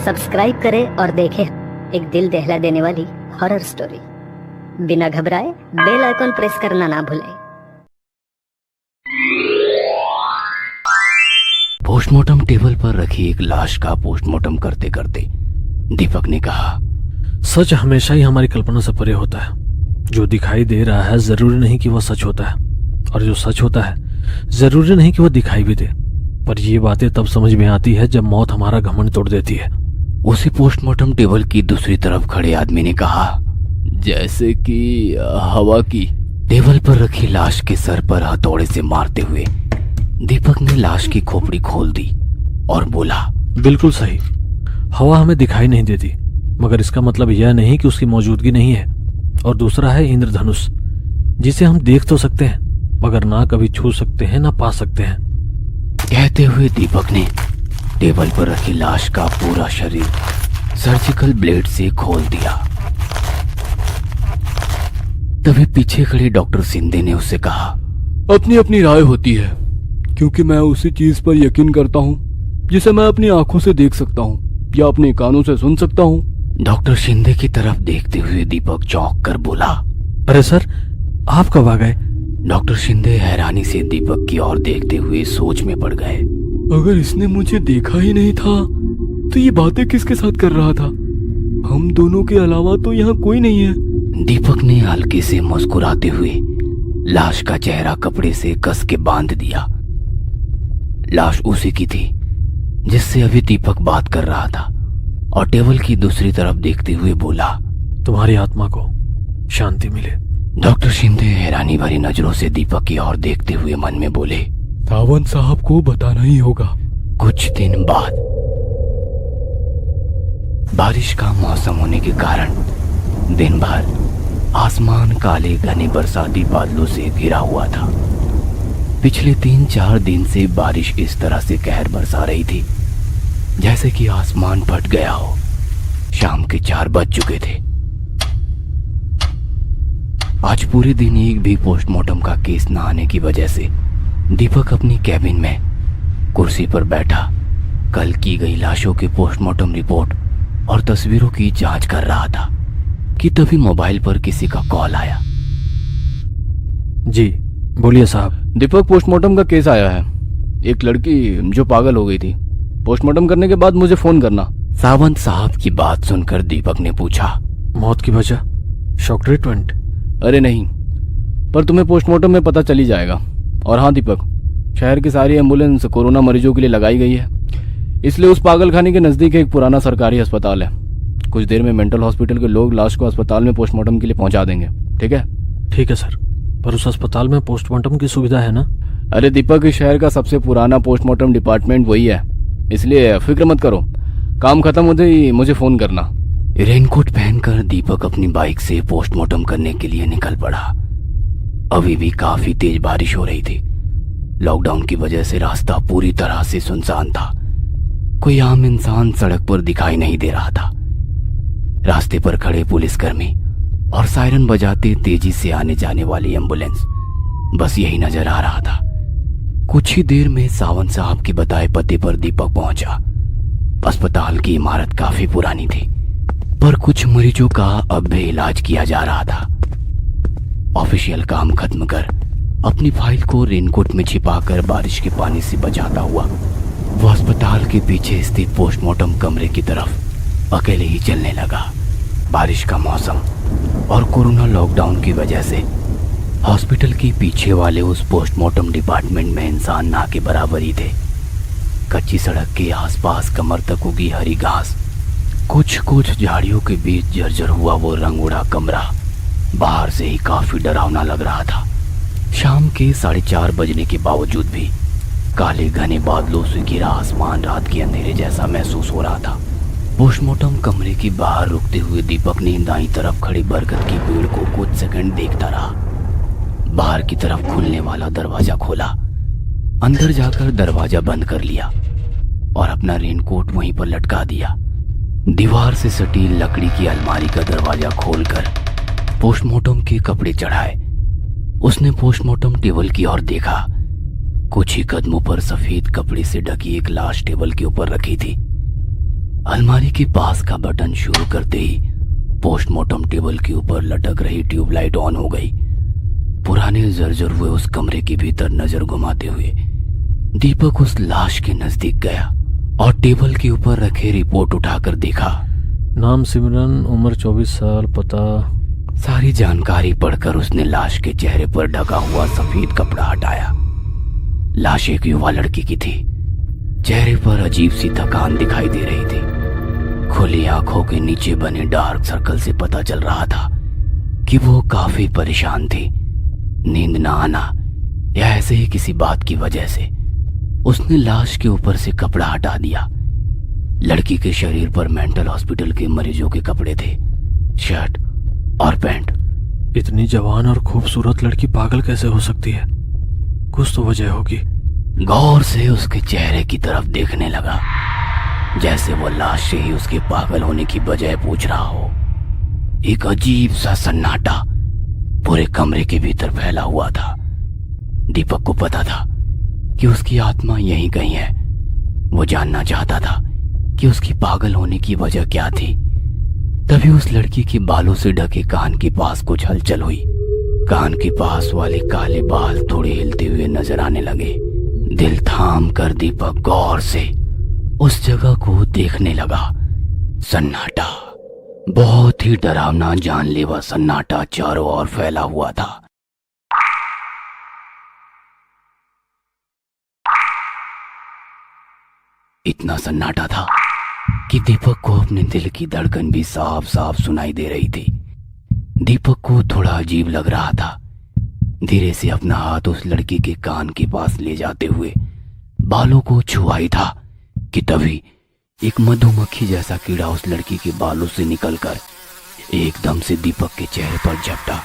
Subscribe करें और देखें एक दिल दहला देने वाली हॉरर स्टोरी। बिना घबराए बेल आइकॉन प्रेस करना ना भूलें। पोस्टमार्टम टेबल पर रखी एक लाश का पोस्टमार्टम करते करते दीपक ने कहा, सच हमेशा ही हमारी कल्पना से परे होता है। जो दिखाई दे रहा है जरूरी नहीं कि वह सच होता है, और जो सच होता है जरूरी नहीं कि वह दिखाई भी दे। पर ये बातें तब समझ में आती है जब मौत हमारा घमंड तोड़ देती है। उसी पोस्टमार्टम टेबल की दूसरी तरफ खड़े आदमी ने कहा, जैसे कि हवा की। टेबल पर रखी लाश के सर पर हथौड़े से मारते हुए दीपक ने लाश की खोपड़ी खोल दी और बोला, बिल्कुल सही। हवा हमें दिखाई नहीं देती, मगर इसका मतलब यह नहीं कि उसकी मौजूदगी नहीं है। और दूसरा है इंद्रधनुष, जिसे हम देख तो सकते हैं मगर ना कभी छू सकते हैं ना पा सकते हैं। कहते हुए दीपक ने टेबल पर रखी लाश का पूरा शरीर सर्जिकल ब्लेड से खोल दिया। तभी पीछे खड़े डॉक्टर शिंदे ने उससे कहा, अपनी अपनी राय होती है, क्योंकि मैं उसी चीज पर यकीन करता हूँ जिसे मैं अपनी आंखों से देख सकता हूँ या अपने कानों से सुन सकता हूँ। डॉक्टर शिंदे की तरफ देखते हुए दीपक चौंक कर बोला, अरे सर, आप कब आ गए? डॉक्टर शिंदे हैरानी से दीपक की ओर देखते हुए सोच में पड़ गए। अगर इसने मुझे देखा ही नहीं था तो ये बातें किसके साथ कर रहा था? हम दोनों के अलावा तो यहाँ कोई नहीं है। दीपक ने हल्के से मुस्कुराते हुए लाश का चेहरा कपड़े से कस के बांध दिया। लाश उसी की थी जिससे अभी दीपक बात कर रहा था, और टेबल की दूसरी तरफ देखते हुए बोला, तुम्हारी आत्मा को शांति मिले। डॉक्टर शिंदे हैरानी भरी नजरों से दीपक की ओर देखते हुए मन में बोले, सावंत साहब को बताना ही होगा। कुछ दिन बाद बारिश का मौसम होने के कारण दिन भर आसमान काले घने बरसाती बादलों से घिरा हुआ था। पिछले 3-4 दिन से बारिश इस तरह से कहर बरसा रही थी जैसे कि आसमान फट गया हो। शाम के 4 बज चुके थे। आज पूरे दिन एक भी पोस्टमार्टम का केस न आने की वजह से दीपक अपनी कैबिन में कुर्सी पर बैठा कल की गई लाशों के पोस्टमार्टम रिपोर्ट और तस्वीरों की जांच कर रहा था कि तभी मोबाइल पर किसी का कॉल आया। जी बोलिए साहब। दीपक, पोस्टमार्टम का केस आया है। एक लड़की जो पागल हो गई थी, पोस्टमार्टम करने के बाद मुझे फोन करना। सावंत साहब की बात सुनकर दीपक ने पूछा, मौत की वजह शॉक ट्रीटमेंट? अरे नहीं, पर तुम्हें पोस्टमार्टम में पता चली जाएगा। और हाँ दीपक, शहर की सारी एम्बुलेंस कोरोना मरीजों के लिए लगाई गई है, इसलिए उस पागल खाने के नजदीक एक पुराना सरकारी अस्पताल है। कुछ देर में मेंटल हॉस्पिटल के लोग लाश को अस्पताल में पोस्टमार्टम के लिए पहुंचा देंगे। ठीक है? ठीक है सर, पर उस अस्पताल में पोस्टमार्टम की सुविधा है ना? अरे दीपक, इस शहर का सबसे पुराना पोस्टमार्टम डिपार्टमेंट वही है, इसलिए फिक्र मत करो। काम खत्म होते ही मुझे फोन करना। रेनकोट पहनकर दीपक अपनी बाइक से पोस्टमार्टम करने के लिए निकल पड़ा। अभी भी काफी तेज बारिश हो रही थी। लॉकडाउन की वजह से रास्ता पूरी तरह से सुनसान था। कोई आम इंसान सड़क पर दिखाई नहीं दे रहा था। रास्ते पर खड़े पुलिसकर्मी और सायरन बजाते तेजी से आने जाने वाली एम्बुलेंस, बस यही नजर आ रहा था। कुछ ही देर में सावंत साहब के बताए पते पर दीपक पहुंचा। अस्पताल की इमारत काफी पुरानी थी, पर कुछ मरीजों का अब भी इलाज किया जा रहा था। ऑफिशियल काम खत्म कर अपनी फाइल को रेनकोट में छिपाकर बारिश के पानी से बचाता हुआ वो अस्पताल के पीछे स्थित पोस्टमार्टम कमरे की तरफ अकेले ही चलने लगा। बारिश का मौसम और कोरोना लॉकडाउन की वजह से हॉस्पिटल के पीछे वाले उस पोस्टमार्टम डिपार्टमेंट में इंसान ना के बराबर ही थे। कच्ची सड़क के आसपास कमर तक उगी हरी घास, कुछ झाड़ियों के बीच जर्जर हुआ वो रंग उड़ा कमरा बाहर से ही काफी डरावना लग रहा था। शाम के 4:30 बजने के बावजूद भी काले घने बादलों से घिरा आसमान रात के अंधेरे जैसा महसूस हो रहा था। पोस्टमार्टम कमरे के बाहर रुकते हुए दीपक ने दाईं तरफ खड़े बरगद की पेड़ को कुछ सेकंड देखता रहा। बाहर की तरफ खुलने वाला दरवाजा खोला, अंदर जाकर दरवाजा बंद कर लिया और अपना रेनकोट वहीं पर लटका दिया। दीवार से सटी लकड़ी की अलमारी का दरवाजा खोलकर पोस्टमार्टम के कपड़े चढ़ाए उसने पोस्टमार्टम टेबल की ओर देखा। कुछ ही कदमों पर सफेद कपड़े से ढकी एक लाश टेबल के ऊपर रखी थी। अलमारी के पास का बटन शुरू करते ही पोस्टमार्टम टेबल के ऊपर लटक रही ट्यूबलाइट ऑन हो गई। पुराने जर्जर हुए उस कमरे के भीतर नजर घुमाते हुए दीपक उस लाश के नजदीक गया और टेबल के ऊपर रखे रिपोर्ट उठाकर देखा। नाम सिमरन, उम्र 24 साल, पता। सारी जानकारी पढ़कर उसने लाश के चेहरे पर ढका हुआ सफेद कपड़ा हटाया। लाश एक युवा लड़की की थी। चेहरे पर अजीब सी थकान दिखाई दे रही थी। खुली आंखों के नीचे बने डार्क सर्कल से पता चल रहा था कि वो काफी परेशान थी। नींद ना आना या ऐसे ही किसी बात की वजह से उसने लाश के ऊपर से कपड़ा हटा दिया। लड़की के शरीर पर मेंटल हॉस्पिटल के मरीजों के कपड़े थे, शर्ट और पैंट। इतनी जवान और खूबसूरत लड़की पागल कैसे हो सकती है? कुछ तो वजह होगी। गौर से उसके चेहरे की तरफ देखने लगा, जैसे वो लाश से ही उसके पागल होने की वजह पूछ रहा हो। एक अजीब सा सन्नाटा पूरे कमरे के भीतर फैला हुआ था। दीपक को पता था कि उसकी आत्मा यहीं कहीं है। वो जानना चाहता था कि उसकी पागल होने की वजह क्या थी। तभी उस लड़की के बालों से ढके कान के पास कुछ हलचल हुई। कान के पास वाले काले बाल थोड़े हिलते हुए नजर आने लगे। दिल थाम कर दीपक गौर से उस जगह को देखने लगा। सन्नाटा, बहुत ही डरावना जानलेवा सन्नाटा चारों ओर फैला हुआ था। इतना सन्नाटा था कि दीपक को अपने दिल की धड़कन भी साफ साफ सुनाई दे रही थी। दीपक को थोड़ा अजीब लग रहा था। धीरे से अपना हाथ उस लड़की के कान के पास ले जाते हुए बालों को छुआ ही था कि तभी एक मधुमक्खी जैसा कीड़ा उस लड़की के बालों से निकलकर एकदम से दीपक के चेहरे पर झपटा।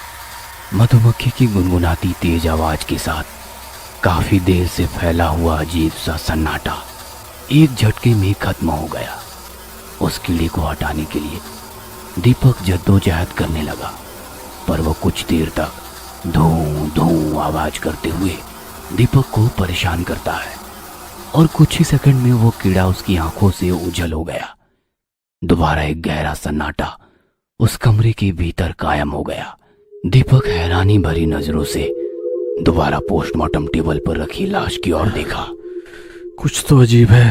मधुमक्खी की गुनगुनाती तेज आवाज के साथ काफी देर से फैला हुआ अजीब सा सन्नाटा एक झटके में खत्म हो गया। उस कीड़े को हटाने के लिए दीपक जद्दोजहद करने लगा, पर वो कुछ देर तक धूं धूं आवाज करते हुए दीपक को परेशान करता है और कुछ ही सेकंड में वो कीड़ा उसकी आंखों से ओझल हो गया। दोबारा एक गहरा सन्नाटा उस कमरे के भीतर कायम हो गया। दीपक हैरानी भरी नजरों से दोबारा पोस्टमार्टम टेबल पर रखी लाश की ओर देखा। कुछ तो अजीब है,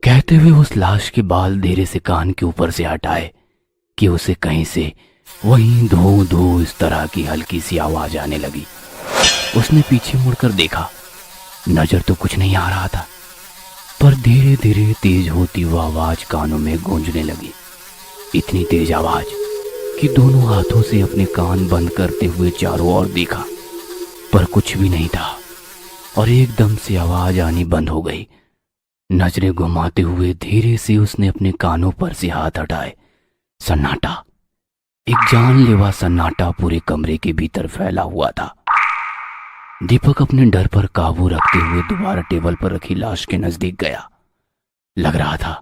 कहते हुए उस लाश के बाल धीरे से कान के ऊपर से हटाए कि उसे कहीं से वहीं धो धो इस तरह की हल्की सी आवाज आने लगी। उसने पीछे मुड़कर देखा। नजर तो कुछ नहीं आ रहा था, पर धीरे धीरे तेज होती वो आवाज कानों में गूंजने लगी। इतनी तेज आवाज कि दोनों हाथों से अपने कान बंद करते हुए चारों ओर देखा, पर कुछ भी नहीं था और एकदम से आवाज आनी बंद हो गई। नजरें घुमाते हुए धीरे से उसने अपने कानों पर से हाथ हटाए। सन्नाटा, एक जानलेवा सन्नाटा पूरे कमरे के भीतर फैला हुआ था। दीपक अपने डर पर काबू रखते हुए दोबारा टेबल पर रखी लाश के नजदीक गया। लग रहा था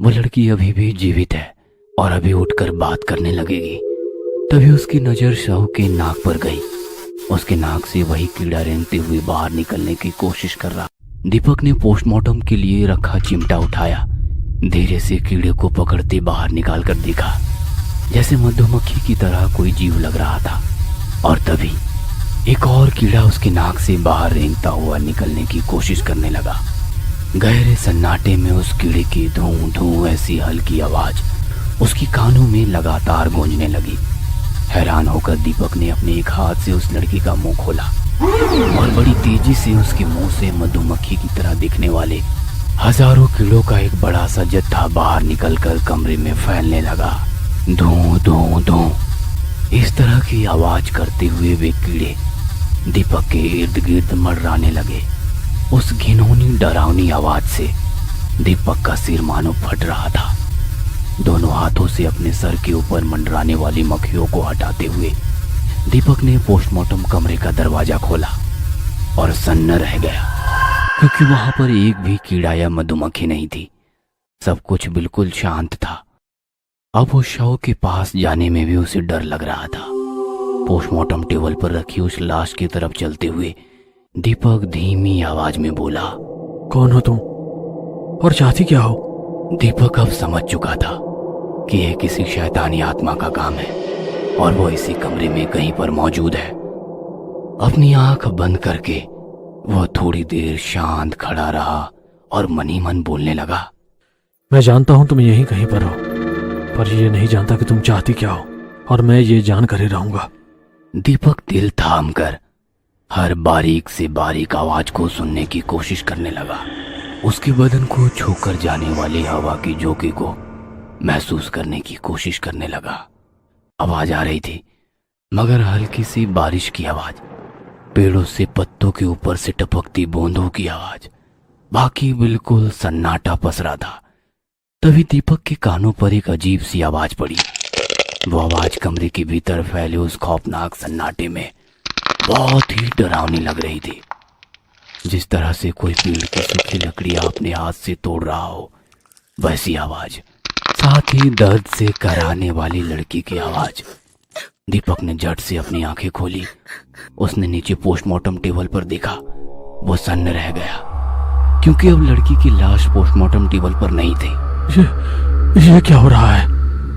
वो लड़की अभी भी जीवित है और अभी उठकर बात करने लगेगी। तभी उसकी नजर शव के नाक पर गई। उसके नाक से वही कीड़ा रेंगते हुए बाहर निकलने की कोशिश कर रहा। दीपक ने पोस्टमार्टम के लिए रखा चिमटा उठाया। धीरे से कीड़े को पकड़ते बाहर निकाल कर देखा, जैसे मधुमक्खी की तरह कोई जीव लग रहा था। और तभी एक और कीड़ा उसके नाक से बाहर रेंगता हुआ निकलने की कोशिश करने लगा। गहरे सन्नाटे में उस कीड़े की धूं धूं ऐसी हल्की आवाज उसकी कानों में लगातार गूंजने लगी। हैरान होकर दीपक ने अपने एक हाथ से उस लड़की का मुंह खोला और बड़ी तेजी से उसके मुंह से मधुमक्खी की तरह दिखने वाले हजारों कीड़ों का एक बड़ा सा जत्था बाहर निकलकर कमरे में फैलने लगा। धूं धूं धूं इस तरह की आवाज करते हुए वे कीड़े दीपक के इर्द गिर्द मंडराने लगे। उस घिनौनी डरावनी आवाज से दीपक का सिर मानो फट रहा था। दोनों हाथों से अपने सर के ऊपर मंडराने वाली मक्खियों को हटाते हुए दीपक ने पोस्टमार्टम कमरे का दरवाजा खोला और सन्न रह गया, क्योंकि वहां पर एक भी कीड़ा या मधुमक्खी नहीं थी। सब कुछ बिल्कुल शांत था। अब वो शव के पास जाने में भी उसे डर लग रहा था। पोस्टमार्टम टेबल पर रखी उस लाश की तरफ चलते हुए दीपक धीमी आवाज में बोला, कौन हो तुम और चाहती क्या हो? दीपक अब समझ चुका था कि यह किसी शैतानी आत्मा का काम है और वो इसी कमरे में कहीं पर मौजूद है। अपनी आंख बंद करके वह थोड़ी देर शांत खड़ा रहा और मन ही मन बोलने लगा। मैं जानता हूं तुम यहीं कहीं पर हो, पर ये नहीं जानता कि तुम चाहती क्या हो, और मैं ये जान कर ही रहूंगा। दीपक दिल थाम कर हर बारीक से बारीक आवाज को सुनने की कोशिश करने लगा। उसके बदन को छूकर जाने वाली हवा की झोंके को महसूस करने की कोशिश करने लगा। आवाज आ रही थी, मगर हल्की सी बारिश की आवाज, पेड़ों से पत्तों के ऊपर से टपकती बूंदों की आवाज। बाकी बिल्कुल सन्नाटा पसरा था। तभी दीपक के कानों पर एक अजीब सी आवाज पड़ी। वो आवाज कमरे के भीतर फैले उस खौफनाक सन्नाटे में बहुत ही डरावनी लग रही थी। जिस तरह से कोई पेड़ की सूखी लकड़ियां अपने हाथ से तोड़ रहा हो, वैसी आवाज, साथ ही दर्द से कराने वाली लड़की की आवाज। दीपक ने झट से अपनी आंखें खोली। उसने नीचे पोस्टमार्टम टेबल पर देखा। वो सन्न रह गया, क्योंकि अब लड़की की लाश पोस्टमार्टम टेबल पर नहीं थी। ये क्या हो रहा है?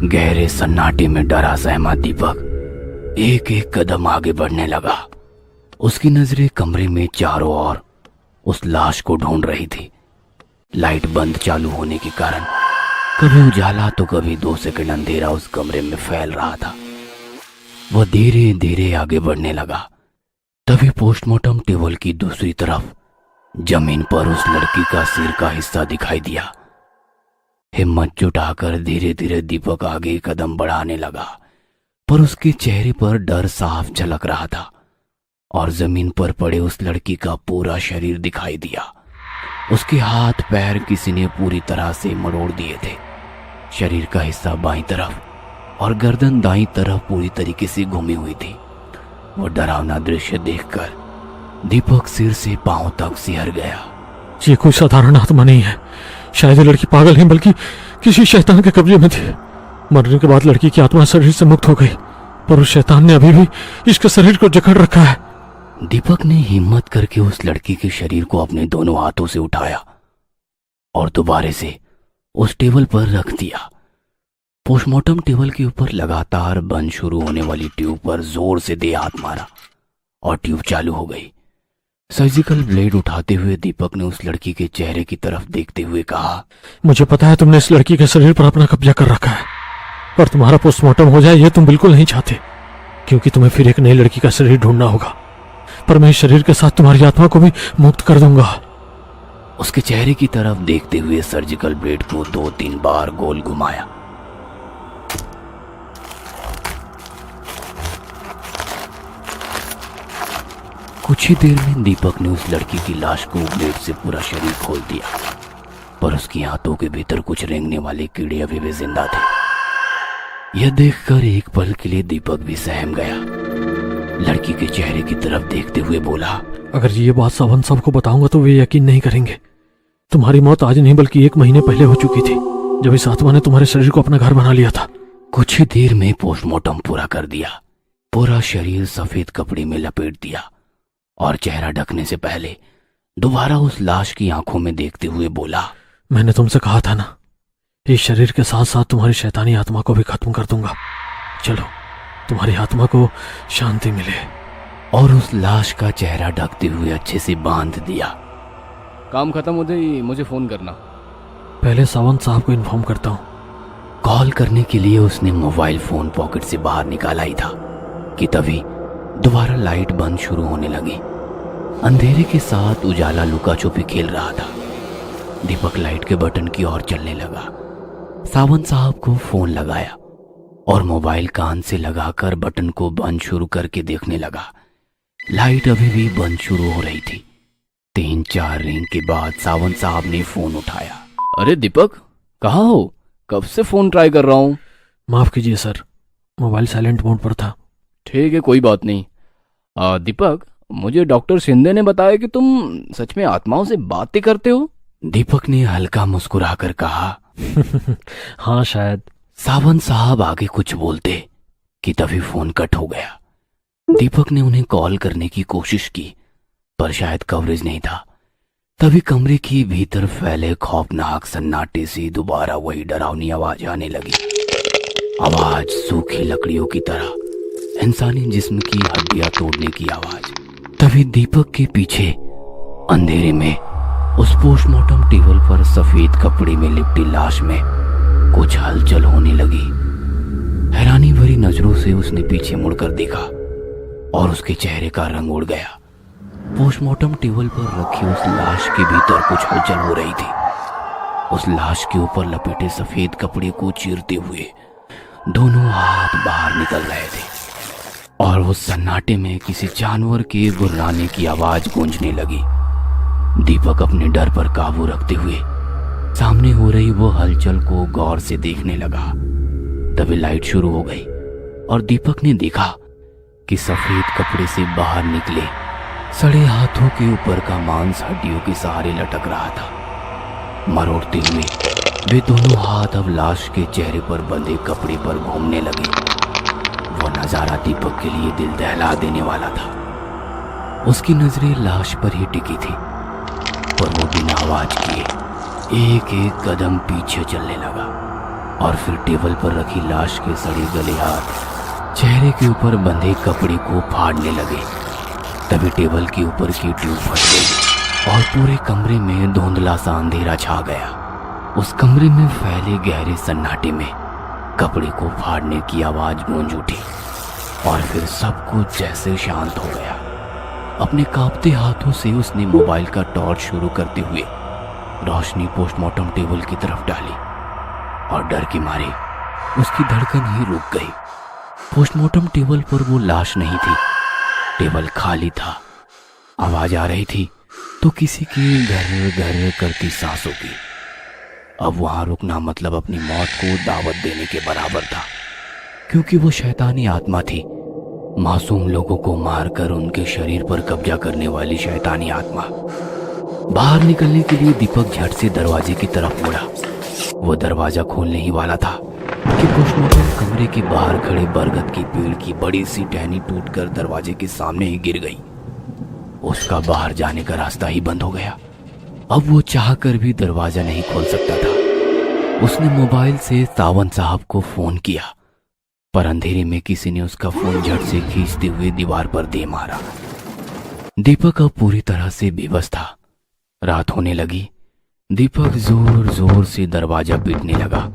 गहरे सन्नाटे में डरा सहमा दीपक एक एक कदम आगे बढ़ने लगा। उसकी नजरें कमरे में चारों ओर उस लाश को ढूंढ रही थी। लाइट बंद चालू होने के कारण कभी उजाला तो कभी 2 सेकंड अंधेरा उस कमरे में फैल रहा था। वह धीरे धीरे आगे बढ़ने लगा। तभी पोस्टमार्टम टेबल की दूसरी तरफ जमीन पर उस लड़की का सिर का हिस्सा दिखाई दिया। हिम्मत जुटाकर धीरे धीरे दीपक आगे कदम बढ़ाने लगा, पर उसके चेहरे पर डर साफ झलक रहा था और जमीन पर पड़े उस लड़की का पूरा शरीर दिखाई दिया। उसके हाथ पैर किसी ने पूरी तरह से मरोड़ दिए थे। शरीर का हिस्सा बाईं तरफ और गर्दन दाईं तरफ पूरी तरीके से घूमी हुई थी। वो डरावना दृश्य देखकर दीपक सिर से पांव तक सिहर गया। ये कोई साधारण आत्मा नहीं है। शायद ये लड़की पागल नहीं, बल्कि किसी शैतान के कब्जे में थी। मरने के बाद लड़की की आत्मा शरीर से मुक्त हो गई, पर उस शैतान ने अभी भी इसके शरीर को जकड़ रखा है। दीपक ने हिम्मत करके उस लड़की के शरीर को अपने दोनों हाथों से उठाया और दोबारा से उस टेबल पर रख दिया। पोस्टमार्टम टेबल के ऊपर लगातार बंद शुरू होने वाली ट्यूब पर जोर से दे हाथ मारा और ट्यूब चालू हो गई। सर्जिकल ब्लेड उठाते हुए दीपक ने उस लड़की के चेहरे की तरफ देखते हुए कहा, मुझे पता है तुमने इस लड़की के शरीर पर अपना कब्जा कर रखा है, पर तुम्हारा पोस्टमार्टम हो जाए ये तुम बिल्कुल नहीं चाहते, क्योंकि तुम्हें फिर एक नई लड़की का शरीर ढूंढना होगा। पर मैं इस शरीर के साथ तुम्हारी आत्मा को भी मुक्त कर दूंगा। उसके चेहरे की तरफ देखते हुए सर्जिकल ब्लेड को 2-3 बार गोल घुमाया। कुछ ही देर में दीपक ने उस लड़की की लाश को ब्लेड से पूरा शरीर खोल दिया, पर उसकी हाथों के भीतर कुछ रेंगने वाले कीड़े अभी भी जिंदा थे। यह देखकर एक पल के लिए दीपक भी सहम गया। लड़की के चेहरे की तरफ देखते हुए बोला, अगर ये बात सावन साहब को बताऊंगा तो वे यकीन नहीं करेंगे। तुम्हारी मौत आज नहीं बल्कि 1 महीने पहले हो चुकी थी, जब इस आत्मा ने तुम्हारे शरीर को अपना घर बना लिया था। कुछ ही देर में पोस्टमार्टम पूरा कर दिया। पूरा शरीर सफेद कपड़े में लपेट दिया और चेहरा ढकने से पहले दोबारा उस लाश की आंखों में देखते हुए बोला, मैंने तुमसे कहा था ना, इस शरीर के साथ साथ तुम्हारी शैतानी आत्मा को भी खत्म कर दूंगा। चलो, तुम्हारी आत्मा को शांति मिले। और उस लाश का चेहरा ढकते हुए अच्छे से बांध दिया। काम खत्म होते ही मुझे फोन करना। पहले सावंत साहब को इन्फॉर्म करता हूँ। कॉल करने के लिए उसने मोबाइल फोन पॉकेट से बाहर निकाला ही था कि तभी दोबारा लाइट बंद शुरू होने लगी। अंधेरे के साथ उजाला लुका छुपी खेल रहा था। दीपक लाइट के बटन की ओर चलने लगा। सावंत साहब को फोन लगाया और मोबाइल कान से लगाकर बटन को बंद शुरू करके देखने लगा। लाइट अभी भी बंद शुरू हो रही थी। 3-4 रिंग के बाद सावंत साहब ने फोन उठाया। अरे दीपक, कहाँ हो? कब से फोन ट्राई कर रहा हूँ। माफ कीजिए सर, मोबाइल साइलेंट मोड पर था। ठीक है, कोई बात नहीं। दीपक, मुझे डॉक्टर शिंदे ने बताया कि तुम सच में आत्माओं से बातें करते हो। दीपक ने हल्का मुस्कुराकर कहा। हाँ शायद। सावंत साहब आगे कुछ बोलते कि तभी फोन कट हो गया। दीपक ने उन्हें कॉल करने की कोशिश की, पर शायद कवरेज नहीं था। तभी कमरे के भीतर फैले खौफनाक सन्नाटे से दोबारा वही डरावनी आवाज आने लगी। आवाज सूखी लकड़ियों की तरह, इंसानी जिस्म की हड्डियां तोड़ने की आवाज। तभी दीपक के पीछे अंधेरे में उस पोस्टमार्टम टेबल पर सफेद कपड़े में लिपटी लाश में कुछ हलचल होने लगी। हैरानी भरी नजरों से उसने पीछे मुड़कर देखा और उसके चेहरे का रंग उड़ गया। पोस्टमार्टम टेबल पर रखी उस लाश के भीतर कुछ हलचल हो रही थी। उस लाश के ऊपर लपेटे सफेद कपड़े को चीरते हुए दोनों हाथ बाहर निकल रहे थे और उस सन्नाटे में किसी जानवर के गुर्राने की आवाज गूंजने लगी। दीपक अपने डर पर काबू रखते हुए सामने हो रही वो हलचल को गौर से देखने लगा। तभी लाइट शुरू हो गई और दीपक ने देखा कि सफेद कपड़े से बाहर निकले सड़े हाथों के ऊपर का मांस हड्डियों के सहारे लटक रहा था। मरोड़ते हुए वे दोनों हाथ अब लाश के चेहरे पर बंधे कपड़े पर घूमने लगे। वो नजारा दीपक के लिए दिल दहला देने वाला था। उसकी नजरें लाश पर ही टिकी थी और वो बिना आवाज किए एक एक कदम पीछे चलने लगा और फिर टेबल पर रखी लाश के सड़े गले हाथ चेहरे के ऊपर बंधे कपड़े को फाड़ने लगे। तभी टेबल के ऊपर की ट्यूब फट गई और पूरे कमरे में धुंधला सा अंधेरा छा गया। उस कमरे में फैले गहरे सन्नाटे में कपड़े को फाड़ने की आवाज गूंज उठी और फिर सब कुछ जैसे शांत हो गया। अपने कांपते हाथों से उसने मोबाइल का टॉर्च शुरू करते हुए रोशनी पोस्टमार्टम टेबल की तरफ डाली और डर के मारे उसकी धड़कन ही रुक गई। पोस्टमार्टम टेबल पर वो लाश नहीं थी, टेबल खाली था। आवाज आ रही थी तो किसी की घर घर करती सांसों की। अब वहां रुकना मतलब अपनी मौत को दावत देने के बराबर था, क्योंकि वो शैतानी आत्मा थी, मासूम लोगों को मारकर उनके शरीर पर कब्जा करने वाली शैतानी आत्मा। बाहर निकलने के लिए दीपक झट से दरवाजे की तरफ मुड़ा। वो दरवाजा खोलने ही वाला था कि पोस्टमार्टम कमरे के बाहर खड़े बरगद की पेड़ की बड़ी सी टहनी टूटकर दरवाजे के सामने ही गिर गई। उसका बाहर जाने का रास्ता ही बंद हो गया। अब वो चाहकर भी दरवाजा नहीं खोल सकता था। उसने मोबाइल से सावंत साहब को फोन किया, पर अंधेरे में किसी ने उसका फोन झट से खींचते हुए दीवार पर दे मारा। दीपक अब पूरी तरह से बेबस था। रात होने लगी। दीपक जोर जोर से दरवाजा पीटने लगा,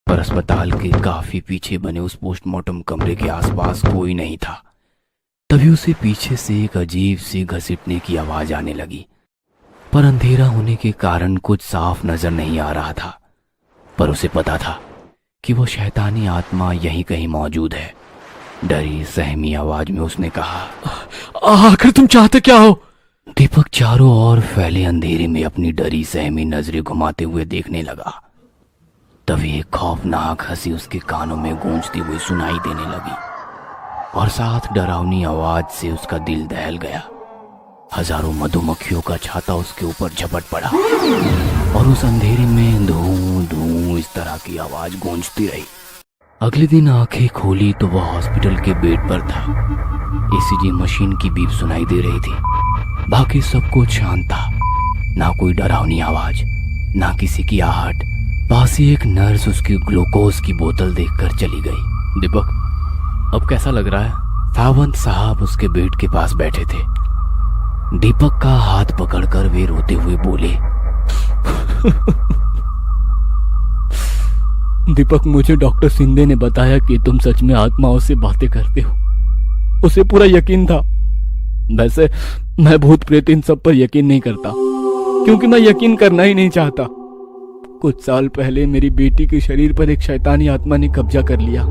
पर अस्पताल के काफी पीछे बने उस पोस्टमार्टम कमरे के आसपास कोई नहीं था। तभी उसे पीछे से एक अजीब सी घसीटने की आवाज आने लगी, पर अंधेरा होने के कारण कुछ साफ नजर नहीं आ रहा था। पर उसे पता था कि वो शैतानी आत्मा यहीं कहीं मौजूद है। डरी सहमी आवाज में उसने कहा, आखिर तुम चाहते क्या हो? दीपक चारों ओर फैले अंधेरे में अपनी डरी सहमी नजरें घुमाते हुए देखने लगा। तभी एक खौफनाक हंसी उसके कानों में गूंजती हुई सुनाई देने लगी और साथ डरावनी आवाज से उसका दिल दहल गया। हजारों मधुमक्खियों का छाता उसके ऊपर झपट पड़ा और उस अंधेरे में धूं धूं इस तरह की आवाज गूंजती रही। अगले दिन आंखें खोली तो वह हॉस्पिटल के बेड पर था। ईसीजी मशीन की बीप सुनाई दे रही थी। बाकी सब कुछ शांत था, ना कोई डरावनी आवाज, ना किसी की आहट। पास ही एक नर्स उसकी ग्लूकोज की बोतल देखकर चली गई। दीपक, अब कैसा लग रहा है? सावंत साहब उसके बेड के पास बैठे थे। दीपक का हाथ पकड़कर वे रोते हुए बोले, दीपक, मुझे डॉक्टर शिंदे ने बताया कि तुम सच में आत्माओं से बातें करते हो। उसे पूरा यकीन था। वैसे मैं भूत प्रेत इन सब पर यकीन नहीं करता, क्योंकि मैं यकीन करना ही नहीं चाहता। कुछ साल पहले मेरी बेटी के शरीर पर एक शैतानी आत्मा ने कब्जा कर लिया।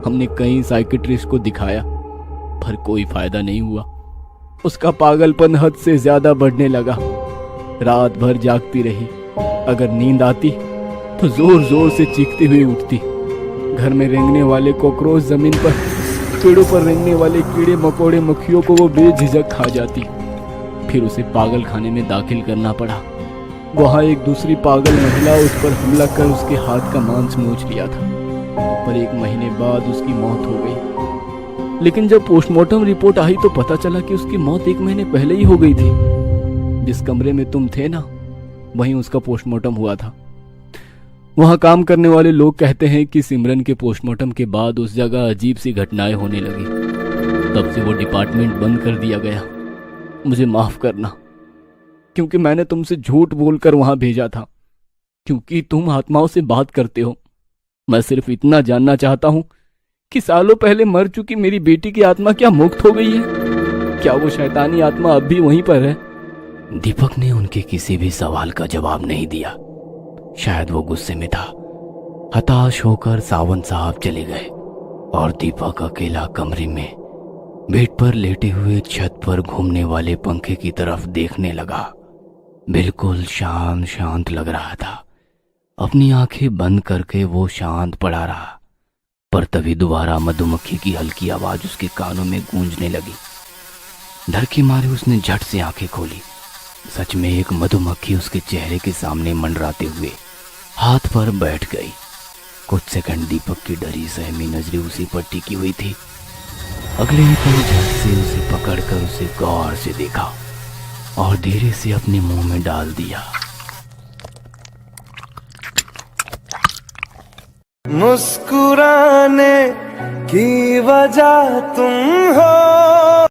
हमने कई साइकिट्रिस्ट को दिखाया, पर कोई फायदा नहीं हुआ। उसका पागलपन हद से ज्यादा बढ़ने लगा। रात भर जागती रही। अगर नींद आती तो जोर जोर से चीखती हुई उठती। घर में रेंगने वाले कॉकरोच, जमीन पर पेड़ों पर रेंगने वाले कीड़े मकोड़े मक्खियों को वो बेझिझक खा जाती। फिर उसे पागल खाने में दाखिल करना पड़ा। वहां एक दूसरी पागल महिला उस पर हमला कर उसके हाथ का मांस नोच लिया था, पर 1 महीने बाद उसकी मौत हो गई। लेकिन जब पोस्टमार्टम रिपोर्ट आई तो पता चला कि उसकी मौत 1 महीने पहले ही हो गई थी। जिस कमरे में तुम थे ना, वहीं उसका पोस्टमार्टम हुआ था। वहां काम करने वाले लोग कहते हैं कि सिमरन के पोस्टमार्टम के बाद उस जगह अजीब सी घटनाएं होने लगी। तब से वो डिपार्टमेंट बंद कर दिया गया। मुझे माफ करना, क्योंकि मैंने तुमसे झूठ बोलकर वहां भेजा था, क्योंकि तुम आत्माओं से बात करते हो। मैं सिर्फ इतना जानना चाहता हूं कि सालों पहले मर चुकी मेरी बेटी की आत्मा क्या मुक्त हो गई है? क्या वो शैतानी आत्मा अब भी वहीं पर है? दीपक ने उनके किसी भी सवाल का जवाब नहीं दिया। शायद वो गुस्से में था। हताश होकर सावंत साहब चले गए और दीपक अकेला कमरे में बेड पर लेटे हुए छत पर घूमने वाले पंखे की तरफ देखने लगा। बिल्कुल शांत शांत लग रहा था। अपनी आंखें बंद करके वो शांत पड़ा रहा, पर तभी दोबारा मधुमक्खी की हल्की आवाज उसके कानों में गूंजने लगी। डर के मारे उसने झट से आंखें खोली। सच में एक मधुमक्खी उसके चेहरे के सामने मंडराते हुए हाथ पर बैठ गई। कुछ सेकंड दीपक की डरी सहमी नजरें उसी पर टिकी हुई थी। अगले ही पल झट से उसे पकड़कर उसे गौर से देखा और धीरे से अपने मुंह में डाल दिया। मुस्कुराने की वजह तुम हो,